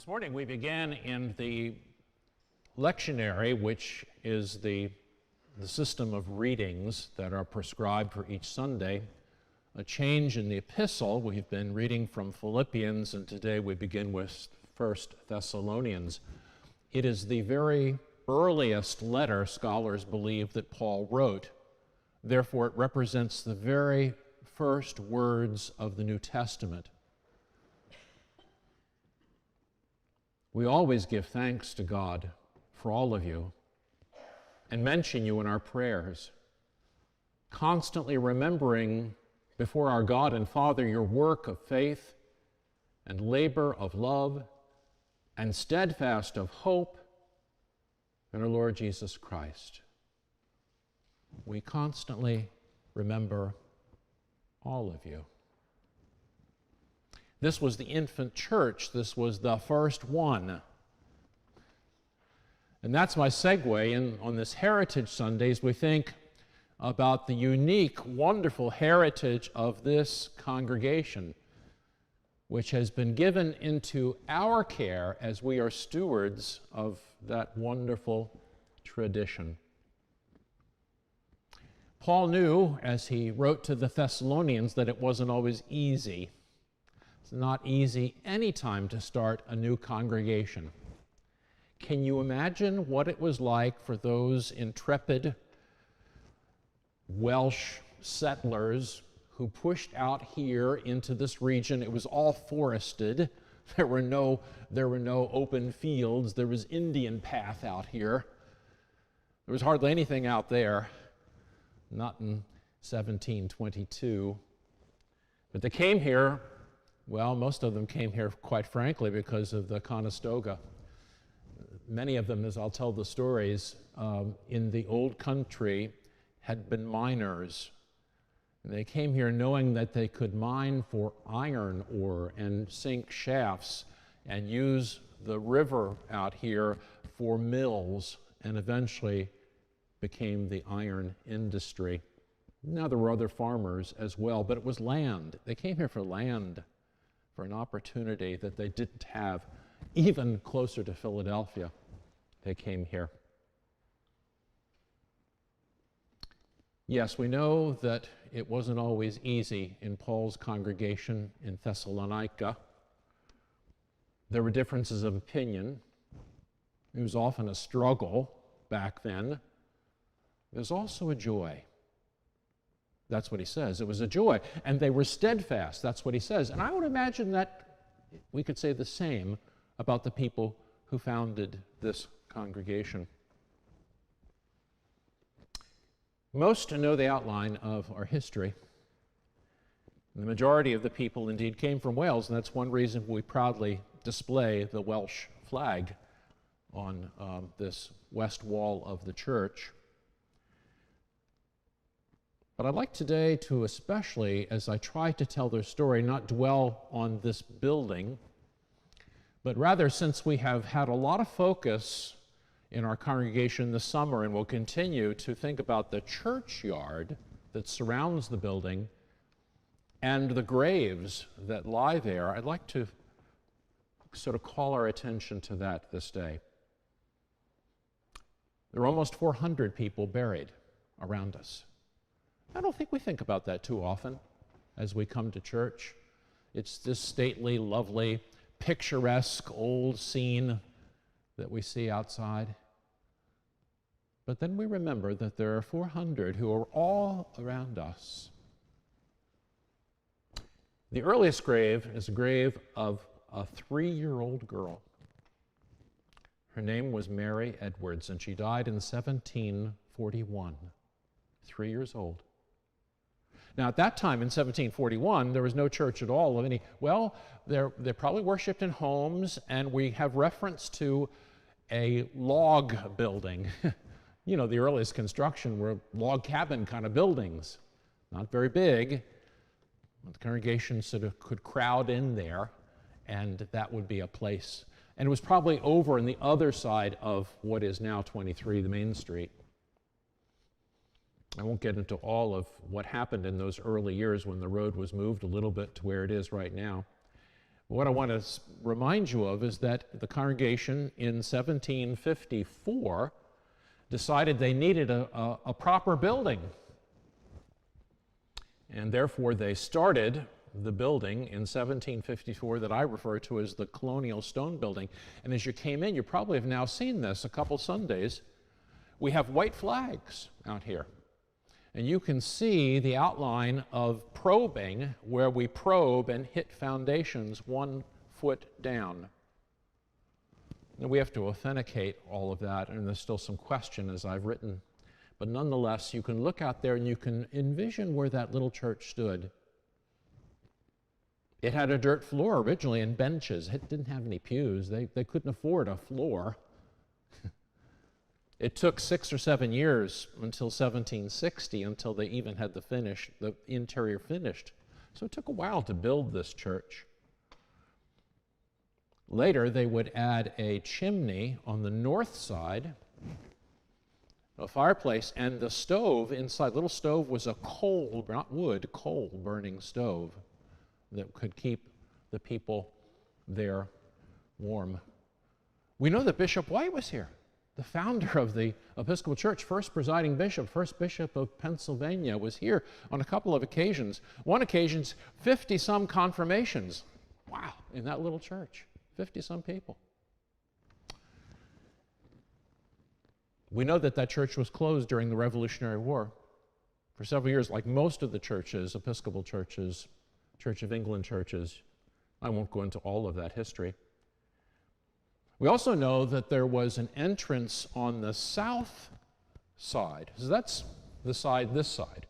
This morning we began in the lectionary, which is the system of readings that are prescribed for each Sunday, a change in the epistle. We've been reading from Philippians, and today we begin with 1 Thessalonians. It is the very earliest letter, scholars believe, that Paul wrote. Therefore, it represents the very first words of the New Testament. We always give thanks to God for all of you and mention you in our prayers, constantly remembering before our God and Father your work of faith and labor of love and steadfast of hope in our Lord Jesus Christ. We constantly remember all of you. This was the infant church. This was the first one. And that's my segue. On this Heritage Sundays, we think about the unique, wonderful heritage of this congregation, which has been given into our care as we are stewards of that wonderful tradition. Paul knew, as he wrote to the Thessalonians, that it wasn't always easy. It's not easy any time to start a new congregation. Can you imagine what it was like for those intrepid Welsh settlers who pushed out here into this region? It was all forested. There were no open fields. There was Indian path out here. There was hardly anything out there, not in 1722. But they came here. Well, most of them came here, quite frankly, because of the Conestoga. Many of them, as I'll tell the stories, in the old country had been miners. And they came here knowing that they could mine for iron ore and sink shafts and use the river out here for mills, and eventually became the iron industry. Now there were other farmers as well, but it was land. They came here for land, for an opportunity that they didn't have. Even closer to Philadelphia, they came here. Yes, we know that it wasn't always easy in Paul's congregation in Thessalonica. There were differences of opinion. It was often a struggle back then. There's also a joy. That's what he says. It was a joy. And they were steadfast. That's what he says. And I would imagine that we could say the same about the people who founded this congregation. Most know the outline of our history. The majority of the people indeed came from Wales, and that's one reason we proudly display the Welsh flag on this west wall of the church. But I'd like today to, especially as I try to tell their story, not dwell on this building, but rather, since we have had a lot of focus in our congregation this summer and will continue to think about the churchyard that surrounds the building and the graves that lie there, I'd like to sort of call our attention to that this day. There are almost 400 people buried around us. I don't think we think about that too often as we come to church. It's this stately, lovely, picturesque old scene that we see outside. But then we remember that there are 400 who are all around us. The earliest grave is a grave of a 3-year-old girl. Her name was Mary Edwards, and she died in 1741, 3 years old. Now, at that time, in 1741, there was no church at all of any. Well, they probably worshipped in homes, and we have reference to a log building. You know, the earliest construction were log cabin kind of buildings, not very big. The congregation sort of could crowd in there, and that would be a place. And it was probably over on the other side of what is now 23, the main street. I won't get into all of what happened in those early years when the road was moved a little bit to where it is right now. What I want to remind you of is that the congregation in 1754 decided they needed a proper building. And therefore they started the building in 1754 that I refer to as the Colonial Stone Building. And as you came in, you probably have now seen this a couple Sundays. We have white flags out here. And you can see the outline of probing, where we probe and hit foundations 1 foot down. And we have to authenticate all of that, and there's still some question as I've written. But nonetheless, you can look out there and you can envision where that little church stood. It had a dirt floor originally and benches. It didn't have any pews. They couldn't afford a floor. It took 6 or 7 years until 1760 until they even had the interior finished. So it took a while to build this church. Later, they would add a chimney on the north side, a fireplace, and the stove inside. Little stove was a coal, not wood, coal burning stove that could keep the people there warm. We know that Bishop White was here, the founder of the Episcopal Church, first presiding bishop, first bishop of Pennsylvania, was here on a couple of occasions. One occasion, 50-some confirmations. Wow, in that little church, 50-some people. We know that that church was closed during the Revolutionary War for several years, like most of the churches, Episcopal churches, Church of England churches. I won't go into all of that history. We also know that there was an entrance on the south side. So that's the side, this side.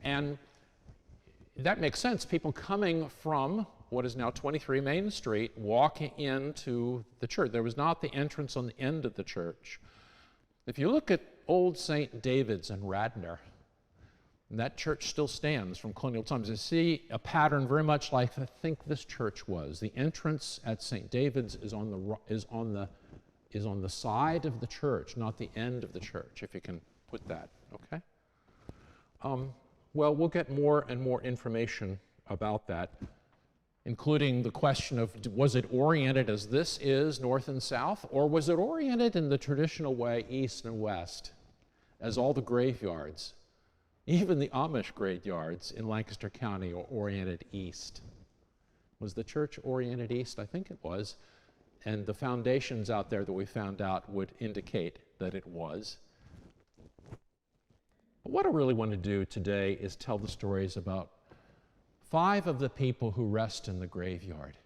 And that makes sense. People coming from what is now 23 Main Street walking into the church. There was not the entrance on the end of the church. If you look at Old St. David's in Radnor, that church still stands from colonial times. You see a pattern very much like I think this church was. The entrance at St. David's is on the side of the church, not the end of the church, if you can put that, okay? Well, we'll get more and more information about that, including the question of, was it oriented as this is, north and south, or was it oriented in the traditional way, east and west, as all the graveyards? Even the Amish graveyards in Lancaster County are oriented east. Was the church oriented east? I think it was. And the foundations out there that we found out would indicate that it was. But what I really want to do today is tell the stories about 5 of the people who rest in the graveyard.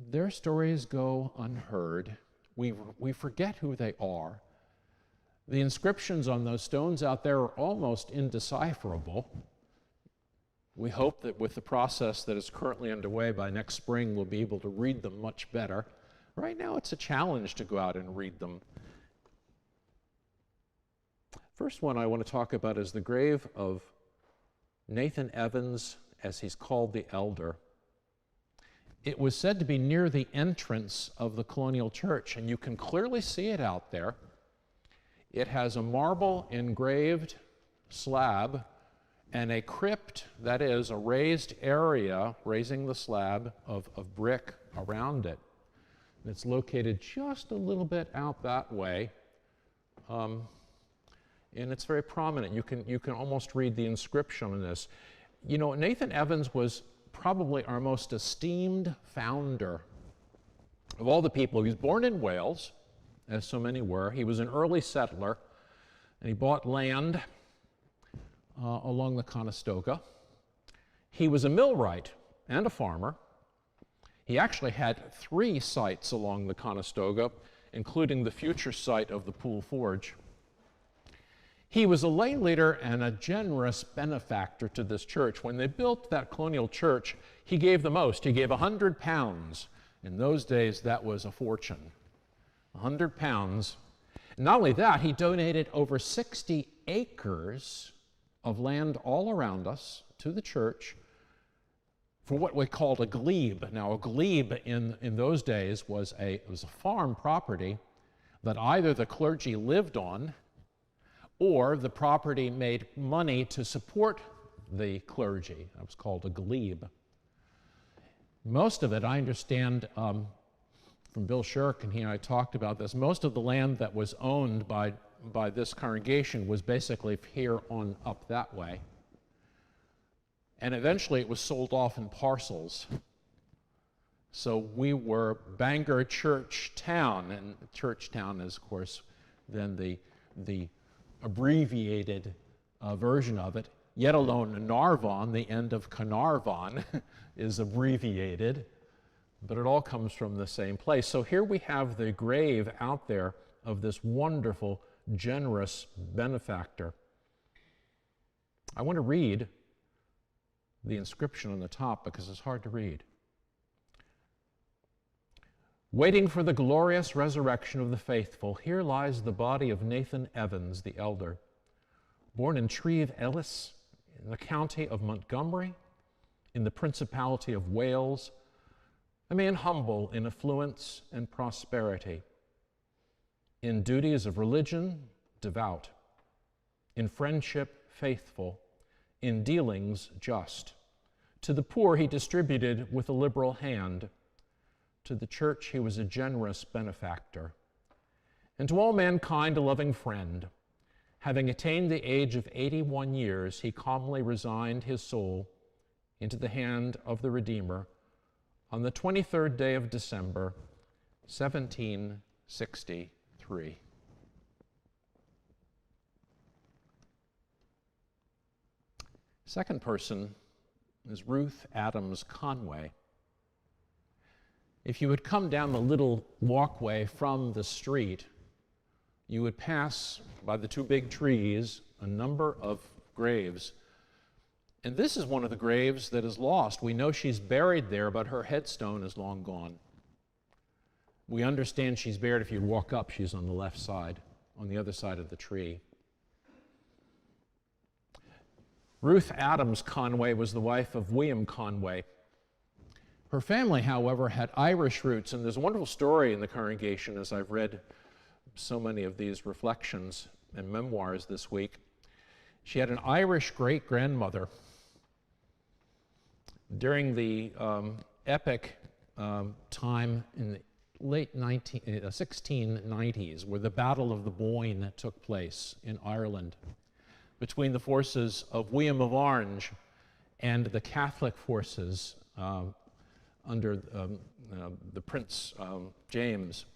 Their stories go unheard. We forget who they are. The inscriptions on those stones out there are almost indecipherable. We hope that with the process that is currently underway, by next spring we'll be able to read them much better. Right now it's a challenge to go out and read them. First one I want to talk about is the grave of Nathan Evans, as he's called, the elder. It was said to be near the entrance of the Colonial Church, and you can clearly see it out there. It has a marble engraved slab and a crypt, that is, a raised area, raising the slab of brick around it. And it's located just a little bit out that way, and it's very prominent. You can almost read the inscription on this. You know, Nathan Evans was probably our most esteemed founder of all the people. He was born in Wales, as so many were. He was an early settler, and he bought land along the Conestoga. He was a millwright and a farmer. He actually had 3 sites along the Conestoga, including the future site of the Pool Forge. He was a lay leader and a generous benefactor to this church. When they built that Colonial Church, he gave the most. He gave £100. In those days, that was a fortune. £100. Not only that, he donated over 60 acres of land all around us to the church for what we called a glebe. Now, a glebe in those days was a farm property that either the clergy lived on or the property made money to support the clergy. That was called a glebe. Most of it, I understand from Bill Shirk, and he and I talked about this, most of the land that was owned by this congregation was basically here on up that way. And eventually it was sold off in parcels. So we were Bangor Church Town, and Church Town is, of course, then the abbreviated version of it, yet alone Narvon, the end of Carnarvon, is abbreviated, but it all comes from the same place. So here we have the grave out there of this wonderful, generous benefactor. I want to read the inscription on the top because it's hard to read. Waiting for the glorious resurrection of the faithful, here lies the body of Nathan Evans, the elder, born in Treve Ellis, in the county of Montgomery, in the Principality of Wales, a man humble in affluence and prosperity, in duties of religion, devout, in friendship, faithful, in dealings, just. To the poor he distributed with a liberal hand. To the church he was a generous benefactor. And to all mankind a loving friend. Having attained the age of 81 years, he calmly resigned his soul into the hand of the Redeemer on the 23rd day of December, 1763. Second person is Ruth Adams Conway. If you would come down the little walkway from the street, you would pass by the two big trees a number of graves. And this is one of the graves that is lost. We know she's buried there, but her headstone is long gone. We understand she's buried, if you walk up, she's on the left side, on the other side of the tree. Ruth Adams Conway was the wife of William Conway. Her family, however, had Irish roots, and there's a wonderful story in the congregation as I've read so many of these reflections and memoirs this week. She had an Irish great-grandmother. During the epic time in the late 1690s, where the Battle of the Boyne took place in Ireland, between the forces of William of Orange and the Catholic forces under the Prince James.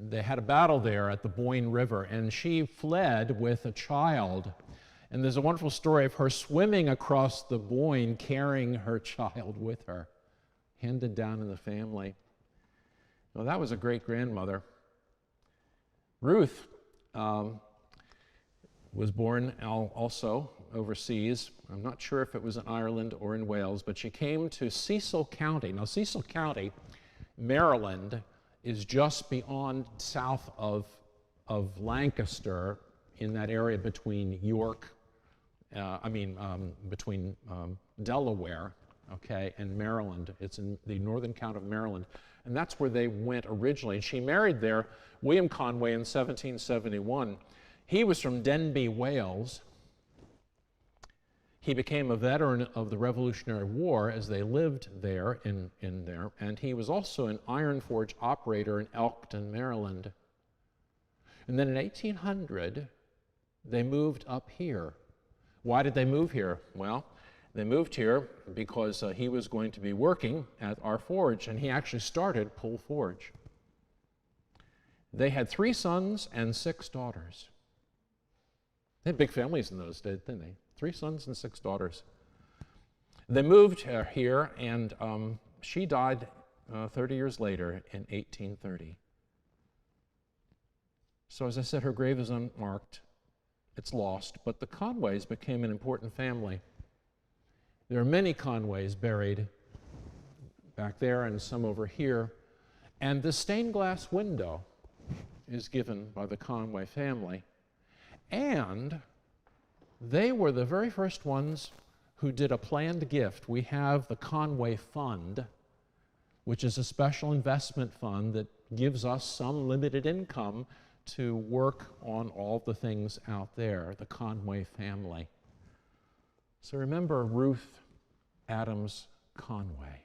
They had a battle there at the Boyne River, and she fled with a child. And there's a wonderful story of her swimming across the Boyne, carrying her child with her, handed down in the family. Well, that was a great-grandmother. Ruth was born also overseas. I'm not sure if it was in Ireland or in Wales, but she came to Cecil County. Now, Cecil County, Maryland, is just beyond south of Lancaster, in that area between York, between Delaware, okay, and Maryland. It's in the northern county of Maryland. And that's where they went originally. And she married there William Conway in 1771. He was from Denbigh, Wales. He became a veteran of the Revolutionary War as they lived there, in there, and he was also an iron forge operator in Elkton, Maryland. And then in 1800, they moved up here. Why did they move here? Well, they moved here because he was going to be working at our forge, and he actually started Pull Forge. They had 3 sons and 6 daughters. They had big families in those days, didn't they? 3 sons and 6 daughters. They moved here, and she died 30 years later in 1830. So as I said, her grave is unmarked. It's lost, but the Conways became an important family. There are many Conways buried back there and some over here. And the stained glass window is given by the Conway family. And they were the very first ones who did a planned gift. We have the Conway Fund, which is a special investment fund that gives us some limited income to work on all the things out there, the Conway family. So remember Ruth Adams Conway.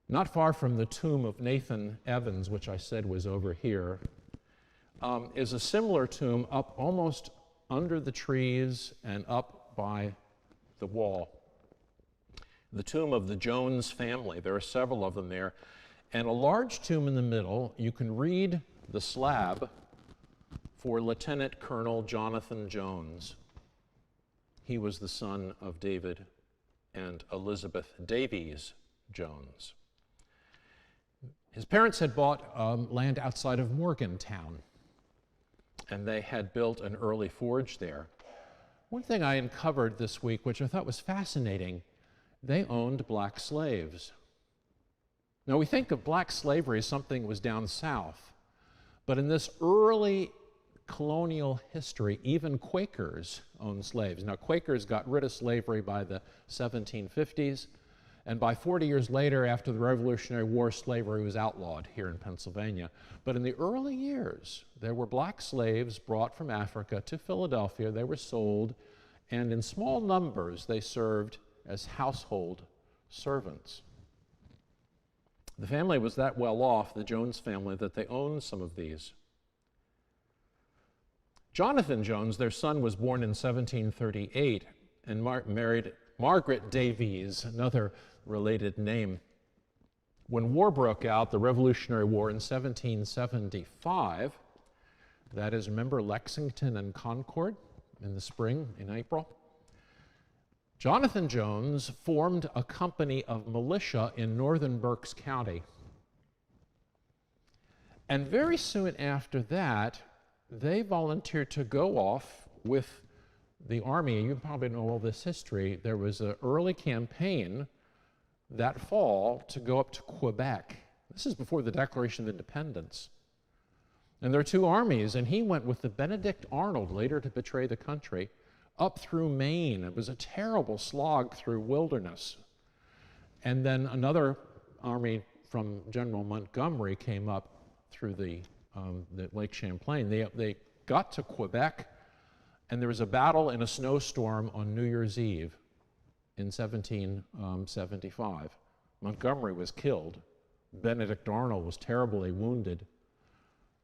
Not far from the tomb of Nathan Evans, which I said was over here, is a similar tomb up almost under the trees and up by the wall. The tomb of the Jones family. There are several of them there. And a large tomb in the middle. You can read the slab for Lieutenant Colonel Jonathan Jones. He was the son of David and Elizabeth Davies Jones. His parents had bought land outside of Morgantown, and they had built an early forge there. One thing I uncovered this week, which I thought was fascinating, they owned black slaves. Now, we think of black slavery as something that was down south, but in this early colonial history, even Quakers owned slaves. Now, Quakers got rid of slavery by the 1750s, and by 40 years later, after the Revolutionary War, slavery was outlawed here in Pennsylvania. But in the early years, there were black slaves brought from Africa to Philadelphia. They were sold, and in small numbers, they served as household servants. The family was that well off, the Jones family, that they owned some of these. Jonathan Jones, their son, was born in 1738 and married Margaret Davies, another related name. When war broke out, the Revolutionary War in 1775, that is, remember Lexington and Concord in the spring, in April? Jonathan Jones formed a company of militia in northern Berks County. And very soon after that, they volunteered to go off with the army. You probably know all this history. There was an early campaign that fall to go up to Quebec. This is before the Declaration of Independence. And there are two armies, and he went with the Benedict Arnold, later to betray the country, up through Maine. It was a terrible slog through wilderness. And then another army from General Montgomery came up through the Lake Champlain. They got to Quebec, and there was a battle in a snowstorm on New Year's Eve in 1775. Montgomery was killed. Benedict Arnold was terribly wounded.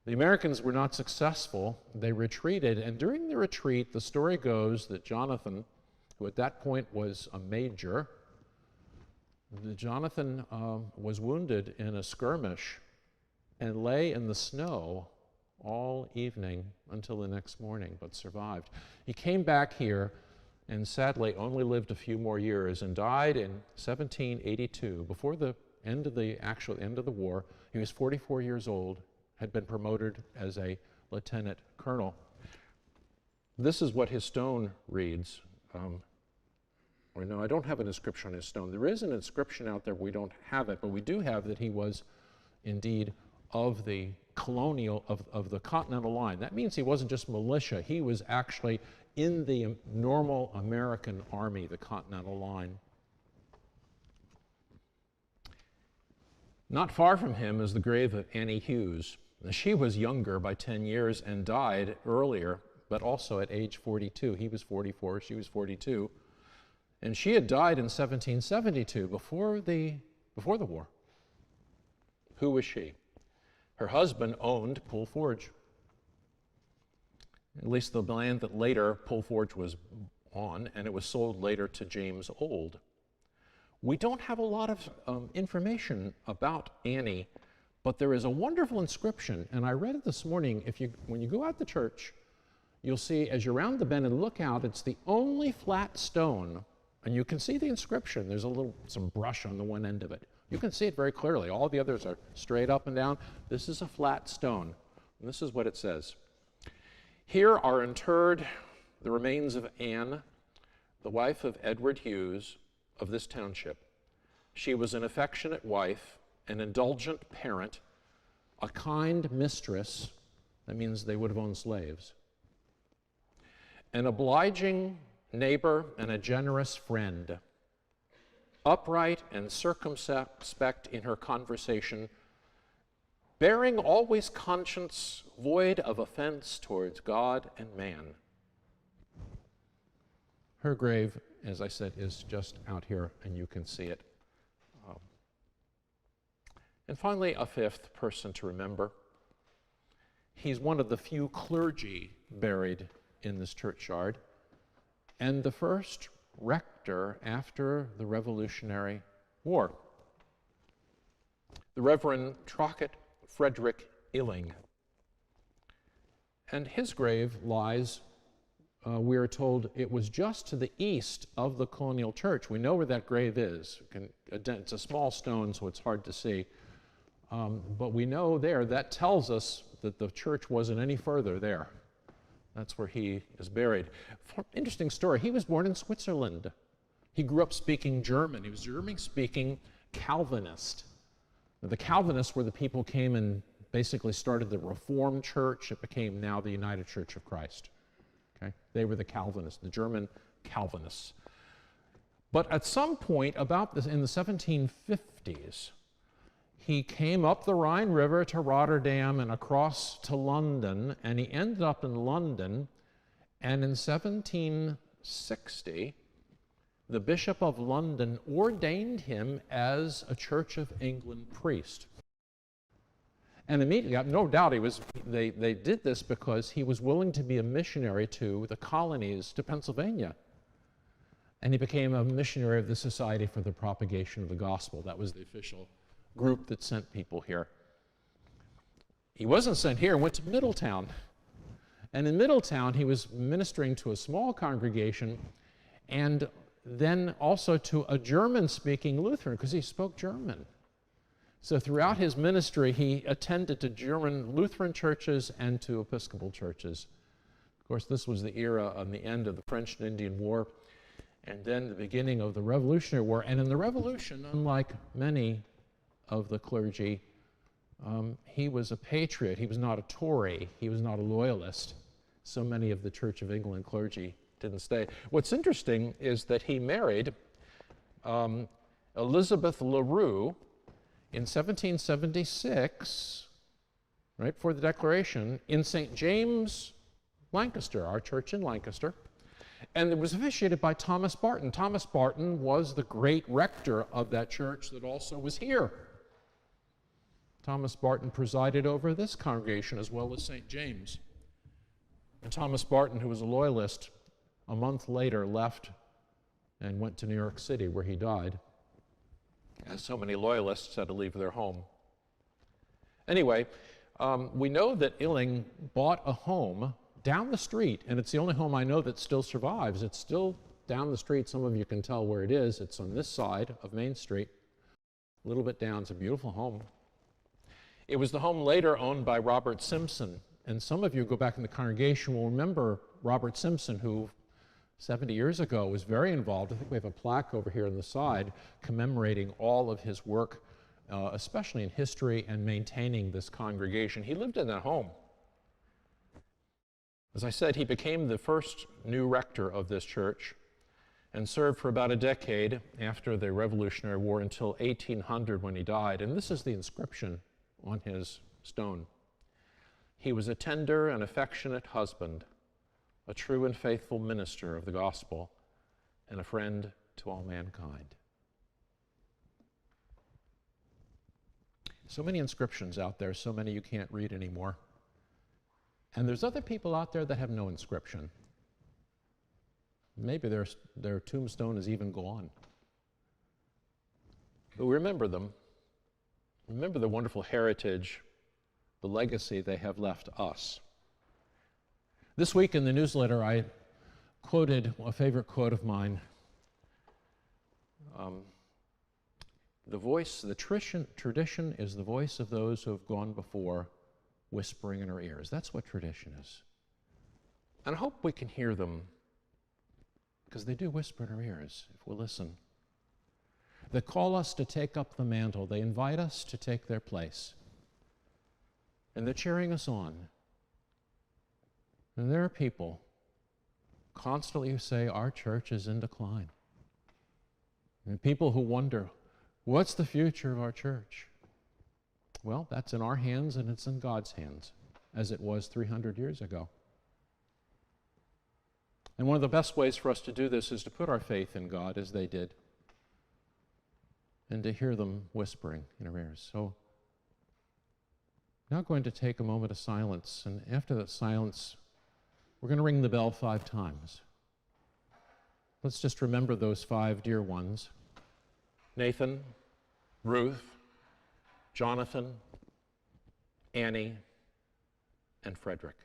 The Americans were not successful. They retreated, and during the retreat, the story goes that Jonathan, who at that point was a major, Jonathan was wounded in a skirmish and lay in the snow all evening until the next morning, but survived. He came back here and sadly only lived a few more years and died in 1782, before the end of the actual end of the war. He was 44 years old, had been promoted as a lieutenant colonel. This is what his stone reads. Or no, I don't have an inscription on his stone. There is an inscription out there, we don't have it, but we do have that he was indeed of the Colonial, of the Continental line. That means he wasn't just militia, he was actually in the normal American Army, the Continental line. Not far from him is the grave of Annie Hughes. She was younger by 10 years and died earlier, but also at age 42. He was 44, she was 42. And she had died in 1772, before the war. Who was she? Her husband owned Pool Forge, at least the land that later Pool Forge was on, and it was sold later to James Old. We don't have a lot of information about Annie, but there is a wonderful inscription, and I read it this morning. When you go out to church, you'll see, as you're around the bend and look out, it's the only flat stone, and you can see the inscription. There's some brush on the one end of it. You can see it very clearly. All the others are straight up and down. This is a flat stone, and this is what it says. Here are interred the remains of Anne, the wife of Edward Hughes, of this township. She was an affectionate wife, an indulgent parent, a kind mistress, that means they would have owned slaves, an obliging neighbor, and a generous friend, upright and circumspect in her conversation, bearing always conscience void of offense towards God and man. Her grave, as I said, is just out here, and you can see it. And finally, a fifth person to remember. He's one of the few clergy buried in this churchyard, and the first rector after the Revolutionary War, the Reverend Trockett Frederick Illing. And his grave lies, we are told, it was just to the east of the Colonial Church. We know where that grave is. It's a small stone, so it's hard to see. But we know there, that tells us that the church wasn't any further there. That's where he is buried. Interesting story. He was born in Switzerland. He grew up speaking German. He was German-speaking Calvinist. The Calvinists were the people who came and basically started the Reformed Church. It became now the United Church of Christ. Okay? They were the Calvinists, the German Calvinists. But at some point, about this, in the 1750s, he came up the Rhine River to Rotterdam and across to London, and he ended up in London. And in 1760, the Bishop of London ordained him as a Church of England priest. And immediately, no doubt, they did this because he was willing to be a missionary to the colonies, to Pennsylvania. And he became a missionary of the Society for the Propagation of the Gospel. That was the official group that sent people here. He wasn't sent here, went to Middletown. And in Middletown, he was ministering to a small congregation and then also to a German-speaking Lutheran, because he spoke German. So throughout his ministry, he attended to German Lutheran churches and to Episcopal churches. Of course, this was the era on the end of the French and Indian War, and then the beginning of the Revolutionary War. And in the Revolution, unlike many of the clergy, he was a patriot. He was not a Tory. He was not a loyalist. So many of the Church of England clergy didn't stay. What's interesting is that he married Elizabeth LaRue in 1776, right before the Declaration, in St. James, Lancaster, our church in Lancaster. And it was officiated by Thomas Barton. Thomas Barton was the great rector of that church that also was here. Thomas Barton presided over this congregation as well as St. James. And Thomas Barton, who was a loyalist, a month later left and went to New York City, where he died, as so many loyalists had to leave their home. Anyway, we know that Illing bought a home down the street, and it's the only home I know that still survives. It's still down the street. Some of you can tell where it is. It's on this side of Main Street, a little bit down. It's a beautiful home. It was the home later owned by Robert Simpson, and some of you who go back in the congregation will remember Robert Simpson, who 70 years ago was very involved. I think we have a plaque over here on the side commemorating all of his work, especially in history and maintaining this congregation. He lived in that home. As I said, he became the first new rector of this church and served for about a decade after the Revolutionary War until 1800 when he died. And this is the inscription on his stone. He was a tender and affectionate husband, a true and faithful minister of the gospel, and a friend to all mankind. So many inscriptions out there, so many you can't read anymore. And there's other people out there that have no inscription. Maybe their tombstone is even gone. But remember them. Remember the wonderful heritage, the legacy they have left us. This week in the newsletter, I quoted a favorite quote of mine. The tradition is the voice of those who have gone before, whispering in our ears. That's what tradition is. And I hope we can hear them, because they do whisper in our ears if we'll listen. They call us to take up the mantle. They invite us to take their place. And they're cheering us on. And there are people constantly who say our church is in decline. And people who wonder, what's the future of our church? Well, that's in our hands and it's in God's hands, as it was 300 years ago. And one of the best ways for us to do this is to put our faith in God as they did, and to hear them whispering in our ears. So now going to take a moment of silence, and after that silence, we're going to ring the bell 5 times. Let's just remember those 5 dear ones: Nathan, Ruth, Jonathan, Annie, and Frederick.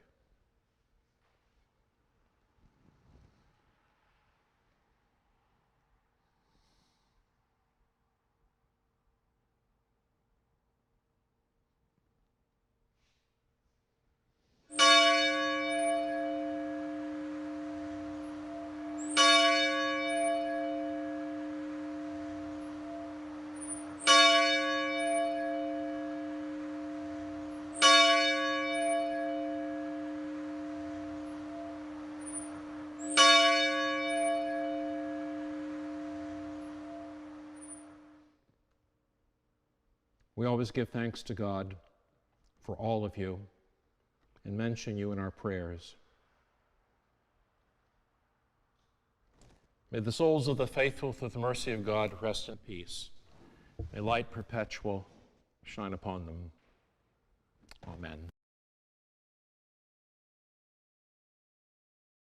We always give thanks to God for all of you and mention you in our prayers. May the souls of the faithful, through the mercy of God, rest in peace. May light perpetual shine upon them. Amen.